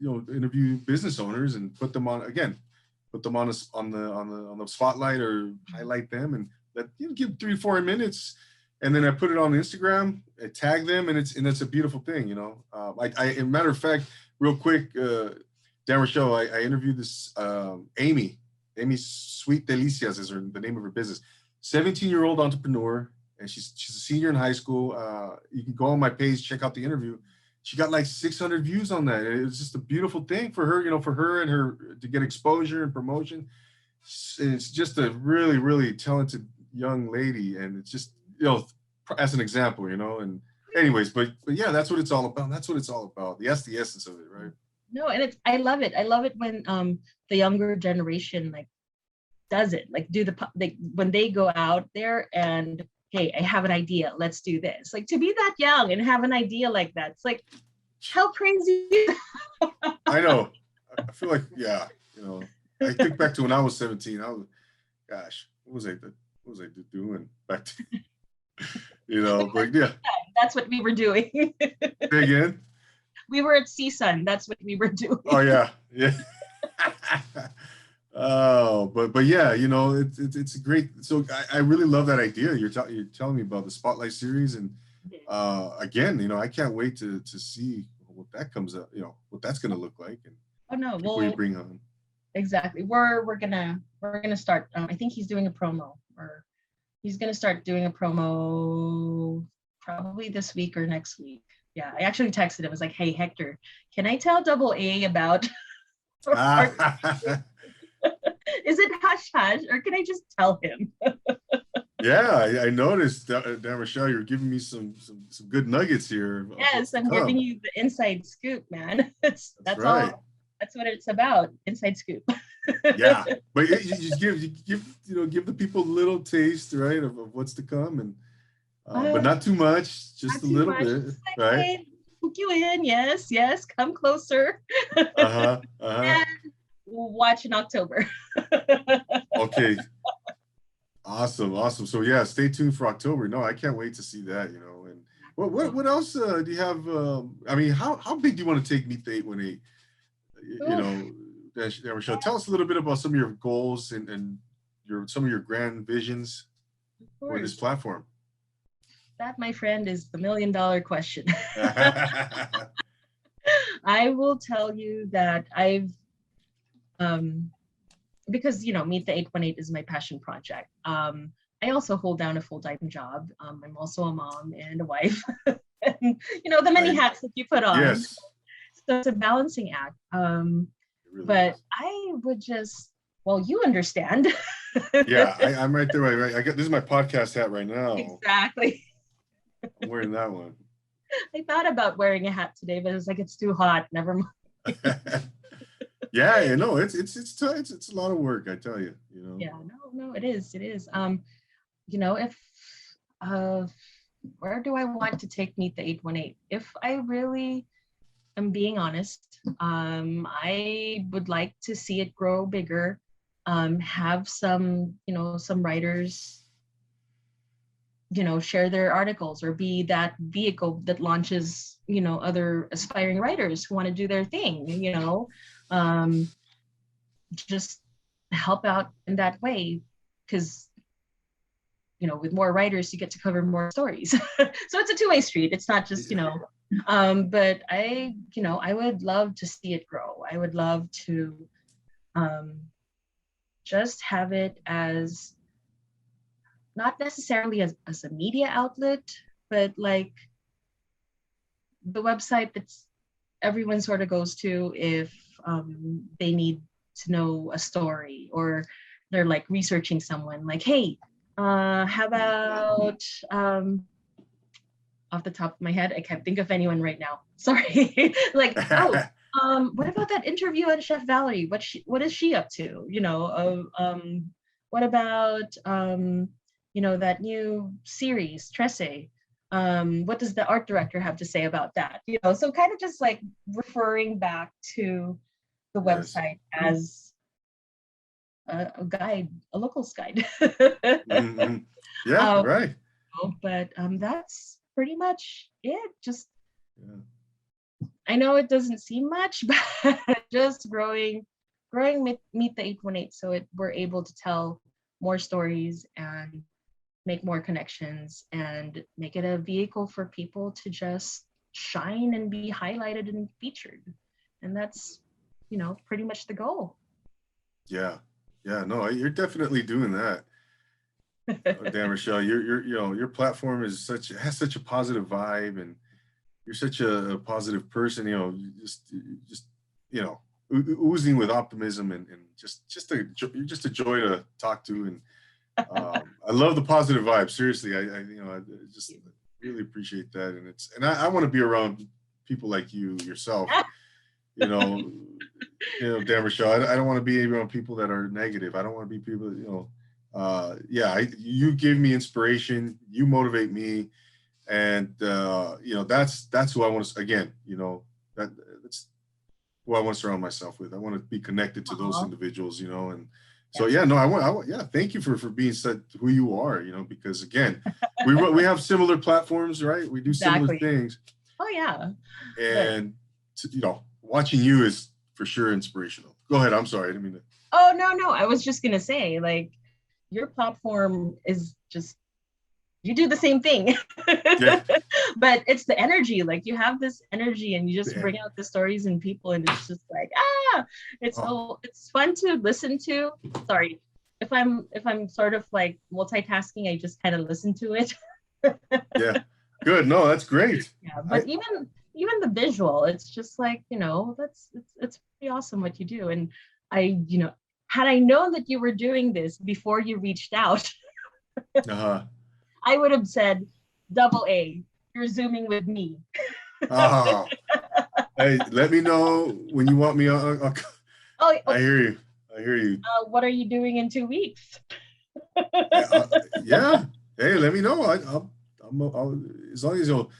[SPEAKER 1] interview business owners and put them on the spotlight or highlight them and give 3-4 minutes, and then I put it on Instagram, I tag them, and it's a beautiful thing. As a matter of fact, real quick, Danrochelle, I interviewed this Amy Sweet Delicias is the name of her business. 17-year-old entrepreneur, and she's a senior in high school. You can go on my page, check out the interview. She got like 600 views on that. It was just a beautiful thing for her, for her and her to get exposure and promotion. It's just a really, really talented young lady, and it's just, as an example, and anyways, but yeah, that's what it's all about. That's what it's all about. That's the essence of it, right?
[SPEAKER 2] No, and I love it. I love it when the younger generation like does it, like when they go out there and, hey, I have an idea, let's do this. Like, to be that young and have an idea like that, it's like, how crazy.
[SPEAKER 1] I know. I feel like, yeah, I think back to when I was 17. Gosh, what was I doing back to, but yeah.
[SPEAKER 2] That's what we were doing.
[SPEAKER 1] Say again?
[SPEAKER 2] We were at CSUN. That's what we were doing.
[SPEAKER 1] Oh yeah. Oh, but yeah, it's a great. So I really love that idea. You're telling me about the Spotlight series, and again, I can't wait to see what that comes up. What that's going to look like, and
[SPEAKER 2] well,
[SPEAKER 1] you bring on.
[SPEAKER 2] Exactly. We're gonna start. I think he's doing a promo, or he's gonna start doing a promo probably this week or next week. Yeah, I actually texted him. I was like, "Hey, Hector, can I tell Double A about?" Is it hush hush, or can I just tell him?
[SPEAKER 1] Yeah, I noticed, Danrochelle, you're giving me some good nuggets here.
[SPEAKER 2] Yes, I'm giving you the inside scoop, man. That's
[SPEAKER 1] right.
[SPEAKER 2] all. That's what it's about. Inside scoop.
[SPEAKER 1] Yeah, but you give the people a little taste, right, of what's to come, and but not too much, just a little bit, right?
[SPEAKER 2] Hey, hook you in, yes, come closer. And watch in October.
[SPEAKER 1] Okay. Awesome. So yeah, stay tuned for October. No, I can't wait to see that. And what else do you have? I mean, how big do you want to take Meet the 818? Danrochelle, tell us a little bit about some of your goals and some of your grand visions for this platform.
[SPEAKER 2] That, my friend, is the $1 million question. I will tell you that I've, because, Meet the 818 is my passion project. I also hold down a full-time job. I'm also a mom and a wife, and, the many hats that you put on.
[SPEAKER 1] Yes.
[SPEAKER 2] So it's a balancing act. Really but is. I would just, well, you understand.
[SPEAKER 1] Yeah, I'm right there. Right. This is my podcast hat right now.
[SPEAKER 2] Exactly.
[SPEAKER 1] I'm wearing that one.
[SPEAKER 2] I thought about wearing a hat today, but it's like, it's too hot. Never mind.
[SPEAKER 1] Yeah, it's a lot of work, I tell you.
[SPEAKER 2] Yeah, no, it is. If where do I want to take Meet the 818? If I really am being honest, I would like to see it grow bigger. Have some writers share their articles, or be that vehicle that launches other aspiring writers who want to do their thing, just help out in that way, because with more writers you get to cover more stories. So it's a two-way street. It's not just but I would love to see it grow. I would love to just have it as not necessarily as a media outlet, but like the website that's everyone sort of goes to if they need to know a story, or they're like researching someone, like, hey, how about off the top of my head, I can't think of anyone right now. Sorry. Like, what about that interview on Chef Valerie? What is she up to? What about that new series, Tresse? What does the art director have to say about that? You know, so kind of just like referring back to the
[SPEAKER 1] Yes.
[SPEAKER 2] website as a guide, a locals guide.
[SPEAKER 1] Hmm. Yeah,
[SPEAKER 2] um,
[SPEAKER 1] right.
[SPEAKER 2] but that's pretty much it. Just
[SPEAKER 1] Yeah.
[SPEAKER 2] I know it doesn't seem much, but just growing Meet the 818, so we're able to tell more stories and make more connections and make it a vehicle for people to just shine and be highlighted and featured. And that's, you know, pretty much the goal.
[SPEAKER 1] Yeah. Yeah. No, you're definitely doing that. Danrochelle, you know, your platform is has such a positive vibe, and you're such a positive person. You know, just you know, oozing with optimism, and you're just a joy to talk to. And I love the positive vibe. Seriously, I you know, I just really appreciate that, and I want to be around people like you yourself. You know, Danrochelle, I don't want to be around people that are negative. I don't want to be people that, you know, yeah, you give me inspiration, you motivate me, and you know, that's who I want to, again, you know, that's who I want to surround myself with. I want to be connected to those
[SPEAKER 2] Aw,
[SPEAKER 1] individuals, you know, and so
[SPEAKER 2] yeah,
[SPEAKER 1] yeah, no, yeah, thank you for being said who you are, you know, because again, we have similar platforms, right? We do similar
[SPEAKER 2] exactly.
[SPEAKER 1] things,
[SPEAKER 2] Oh yeah. But
[SPEAKER 1] and you know, watching you is for sure inspirational. Go ahead. I'm sorry. I didn't mean to.
[SPEAKER 2] oh no, I was just gonna say, like, your platform is just you do the same thing.
[SPEAKER 1] Yeah.
[SPEAKER 2] But it's the energy, like you have this energy and you just
[SPEAKER 1] Yeah.
[SPEAKER 2] bring out the stories in people and it's just like it's
[SPEAKER 1] Oh,
[SPEAKER 2] so it's fun to listen to. Sorry, if I'm sort of like multitasking, I just kind of listen to it.
[SPEAKER 1] yeah. Good. No, that's great.
[SPEAKER 2] Yeah, but
[SPEAKER 1] I
[SPEAKER 2] even the visual, it's just like, you know, it's pretty awesome what you do. And I, you know, had I known that you were doing this before you reached out,
[SPEAKER 1] uh
[SPEAKER 2] I would have said double A, you're zooming with me.
[SPEAKER 1] uh Hey, let me know when you want me on.
[SPEAKER 2] Oh,
[SPEAKER 1] I hear you. I hear you.
[SPEAKER 2] what are you doing in 2 weeks?
[SPEAKER 1] Yeah. Hey, let me know. I'll, as long as you'll.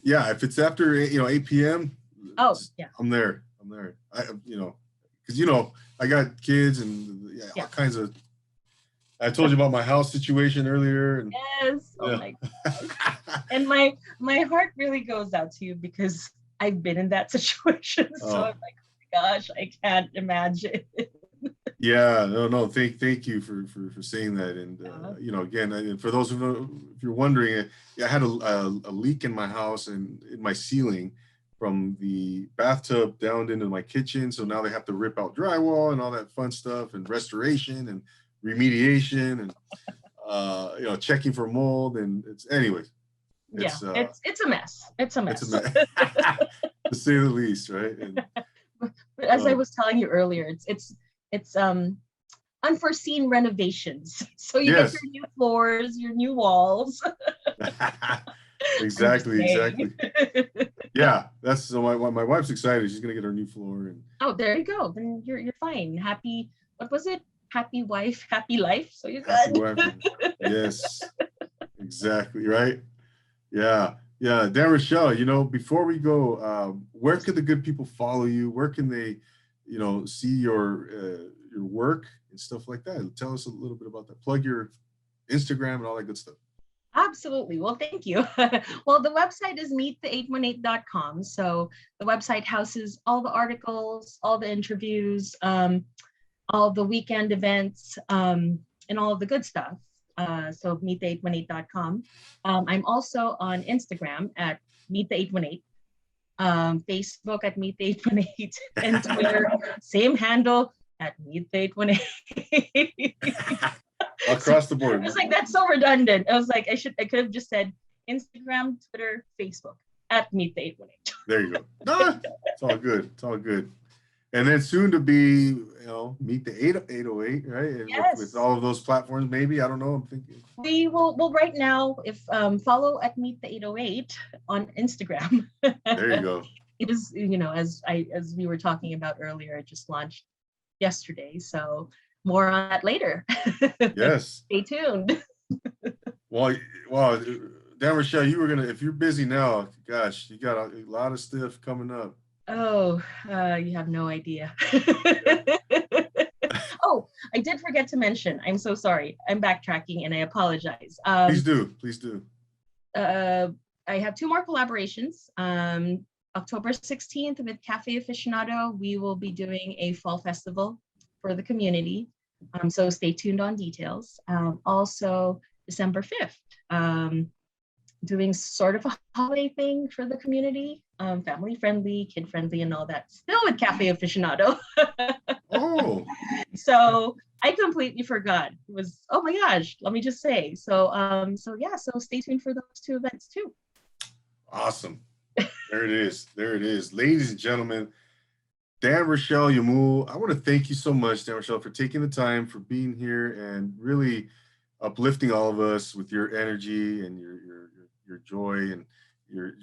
[SPEAKER 1] Yeah, if it's after you know 8 p.m.,
[SPEAKER 2] Oh, yeah,
[SPEAKER 1] I'm there. I'm there. You know, because you know I got kids and yeah,
[SPEAKER 2] yeah.
[SPEAKER 1] all kinds of. I told you about my house situation earlier, and
[SPEAKER 2] Yes. Oh
[SPEAKER 1] yeah.
[SPEAKER 2] my gosh. And my heart really goes out to you because I've been in that situation. So I'm
[SPEAKER 1] Oh,
[SPEAKER 2] like, oh my gosh, I can't imagine.
[SPEAKER 1] yeah, no. Thank you for saying that. And
[SPEAKER 2] Yeah.
[SPEAKER 1] you know, again, and for those if you're wondering, yeah, I had a leak in my house and in my ceiling from the bathtub down into my kitchen. So now they have to rip out drywall and all that fun stuff and restoration and remediation and you know, checking for mold. And it's anyways,
[SPEAKER 2] Yeah,
[SPEAKER 1] it's
[SPEAKER 2] it's a mess. It's a
[SPEAKER 1] it's a
[SPEAKER 2] mess.
[SPEAKER 1] to say the least, right? And
[SPEAKER 2] But as I
[SPEAKER 1] um,
[SPEAKER 2] was telling you earlier, it's unforeseen renovations. So you get your
[SPEAKER 1] yes.
[SPEAKER 2] new floors, your new walls. I'm just saying.
[SPEAKER 1] Exactly. Yeah, that's so my wife's excited. She's gonna get her new floor and
[SPEAKER 2] Oh, there you go. Then you're fine. Happy, what was it? Happy wife, happy life. So you're
[SPEAKER 1] happy
[SPEAKER 2] good.
[SPEAKER 1] wife. Yes, exactly, right? Yeah, yeah. Dan Rochelle, you know, before we go, where could the good people follow you? Where can they, you know, see your work and stuff like that? Tell us a little bit about that. Plug your Instagram and all that good stuff.
[SPEAKER 2] Absolutely. Well, thank you. Well, the website is meet818.com. So the website houses all the articles, all the interviews, all the weekend events, and all of the good stuff. So meet818.com. I'm also on Instagram at meet818, Facebook at meet818, and Twitter, same handle at meet818. So
[SPEAKER 1] Across the
[SPEAKER 2] I
[SPEAKER 1] board.
[SPEAKER 2] was like, that's so redundant. I was like, I could have just said Instagram, Twitter, Facebook at meet818.
[SPEAKER 1] There you go. Ah, it's all good. It's all good. And then soon to be, you know, meet the 808, right? And with
[SPEAKER 2] Yes.
[SPEAKER 1] all of those platforms, maybe, I don't know. I'm thinking.
[SPEAKER 2] We will well right now if follow at meet the 808 on Instagram.
[SPEAKER 1] There you go.
[SPEAKER 2] It is, you know, as we were talking about earlier, it just launched yesterday. So more on that later.
[SPEAKER 1] Yes.
[SPEAKER 2] Stay tuned.
[SPEAKER 1] Well, well, Danrochelle, you were gonna, if you're busy now, gosh, you got a lot of stuff coming up.
[SPEAKER 2] Oh, you have no idea.
[SPEAKER 1] Yeah.
[SPEAKER 2] Oh, I did forget to mention. I'm so sorry. I'm backtracking and I apologize.
[SPEAKER 1] Please do. Please do.
[SPEAKER 2] I have two more collaborations. October 16th with Cafe Aficionado, we will be doing a fall festival for the community. So stay tuned on details. Also, December 5th, doing sort of a holiday thing for the community, family friendly, kid friendly, and all that. Still with Cafe Aficionado.
[SPEAKER 1] Oh.
[SPEAKER 2] So I completely forgot. It was, oh my gosh, let me just say. So yeah, so stay tuned for those two events too.
[SPEAKER 1] Awesome. There it is. There it is. Ladies and gentlemen, Danrochelle Yumul, I want to thank you so much, Danrochelle, for taking the time, for being here and really uplifting all of us with your energy and your joy and your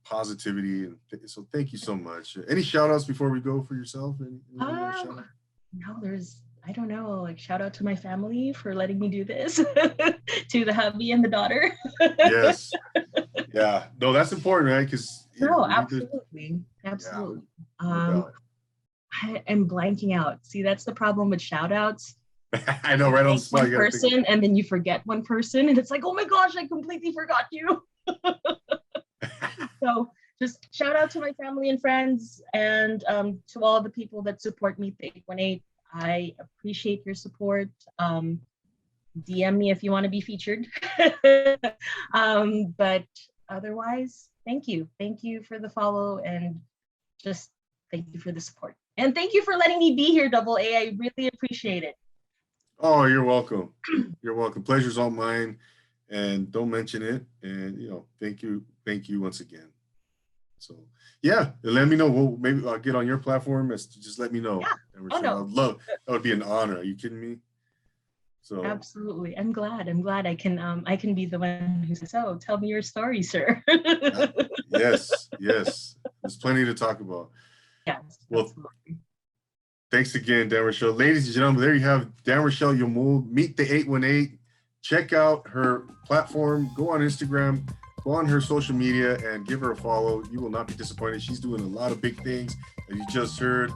[SPEAKER 1] positivity. And so thank you so much. Any shout outs before we go for yourself?
[SPEAKER 2] No, I don't know, like shout out to my family for letting me do this, to the hubby and the daughter.
[SPEAKER 1] Yes. Yeah. No, that's important, right? Because
[SPEAKER 2] absolutely. Absolutely. Yeah, I am blanking out. See, that's the problem with shout outs.
[SPEAKER 1] I know, right on the spot.
[SPEAKER 2] One person, and then you forget one person, and it's like, oh my gosh, I completely forgot you. So just shout out to my family and friends, and to all the people that support me, 818. I appreciate your support. DM me if you want to be featured. But otherwise, thank you. Thank you for the follow, and just thank you for the support. And thank you for letting me be here, Double A. I really appreciate it.
[SPEAKER 1] Oh, you're welcome. You're welcome. Pleasure's all mine. And don't mention it. And, thank you. Thank you once again. So, yeah, let me know. Maybe I'll get on your platform. Just let me know.
[SPEAKER 2] Yeah. Oh, no.
[SPEAKER 1] I'd love, that would be an honor. Are you kidding me? So
[SPEAKER 2] absolutely. I'm glad I can be the one who says, oh, tell me your story, sir.
[SPEAKER 1] Yes. There's plenty to talk about.
[SPEAKER 2] Yes.
[SPEAKER 1] Well, absolutely. Thanks again, Danrochelle. Ladies and gentlemen, there you have Danrochelle Yumul. Meet the 818. Check out her platform. Go on Instagram. Go on her social media and give her a follow. You will not be disappointed. She's doing a lot of big things, as you just heard.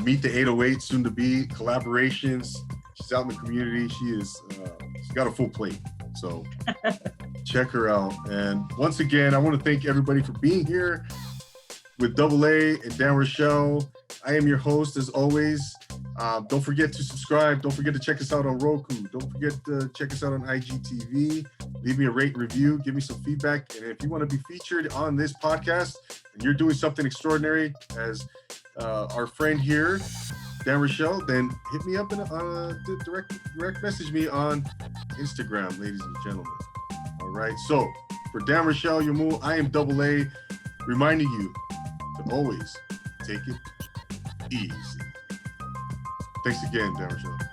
[SPEAKER 1] Meet the 808, soon to be collaborations. She's out in the community. She's got a full plate. So check her out. And once again, I want to thank everybody for being here with Double A and Danrochelle. I am your host, as always. Don't forget to subscribe. Don't forget to check us out on Roku. Don't forget to check us out on IGTV. Leave me a rate and review. Give me some feedback. And if you want to be featured on this podcast and you're doing something extraordinary as our friend here, Danrochelle, then hit me up and direct message me on Instagram, ladies and gentlemen. All right. So for Danrochelle Yumul, I am Double A, reminding you to always take it easy. Thanks again, Danrochelle.